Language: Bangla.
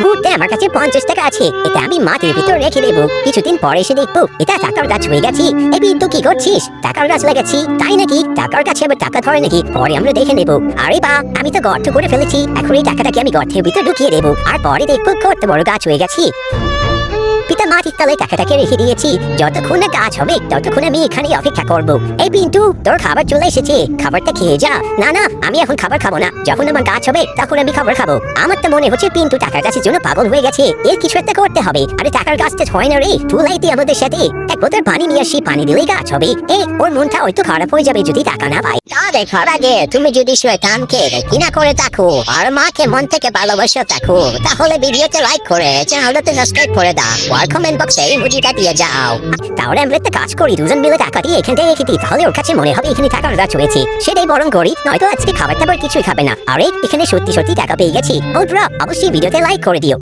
মুহূর্তে আমার কাছে 50 টাকা আছে, এটা আমি মাটির ভিতর রেখে দেবো। কিছুদিন পরে এসে দেখবো এটা টাকার গাছ হয়ে গেছি। এই বিন্দু কি করছিস? টাকার গাছ লাগাচ্ছি তাই নাকি? টাকার গাছে আবার টাকা ধরে নাকি? পরে আমরা দেখে নেবো। আরে বা, আমি তো গর্ত করে ফেলেছি, এখন এই টাকাটাকে আমি গর্তের ভিতর ঢুকিয়ে দেবো, আর পরে দেখবো কত বড় গাছ হয়ে গেছি। পিতা মাটির তলে টাকাটাকে রেখে দিয়েছি, যতক্ষণ না গাছ হবে ততক্ষণ আমি এখানেই অপেক্ষা করবো। এই পিন্টু, তোর খাবার চলে এসেছে, খাবারটা খেয়ে যা। না না, আমি এখন খাবার খাবো না, যখন আমার গাছ হবে তখন আমি খাবার খাবো। আমার তো মনে হচ্ছে পিন্টু টাকার গাছের জন্য পাগল হয়ে গেছে, এর কিছু একটা করতে হবে। আরে টাকার গাছটা হয় না রে, চুলাইতে আমাদের সাথে এক বোতল পানি নিয়ে আসি, পানি দিলেই গাছ হবে। ওর মনটা হয়তো খারাপ হয়ে যাবে যদি টাকা না পায়। তা দেখার আগে তুমি যদি শয়তানকে কিনা করে থাকো আর মাকে মন থেকে ভালোবাসা থাকো, তাহলে ভিডিওতে লাইক করে চ্যানেলটাতে সাবস্ক্রাইব করে দাও, আর কমেন্ট বক্সে ইমোজিটা দিয়ে যাও। তাহলে আমরা একটা কাজ করি, দুজন মিলে টাকা দিয়ে এখান থেকে রেখে দিই, তাহলে ওর কাছে মনে হবে এখানে টাকার গাছ হয়েছে। সেটাই বরং করি, নয়তো আজকে খাবার টাবার কিছুই খাবে না। আরে এখানে সত্যি সত্যি টাকা পেয়ে গেছি। বন্ধুরা অবশ্যই ভিডিওতে লাইক করে দিও।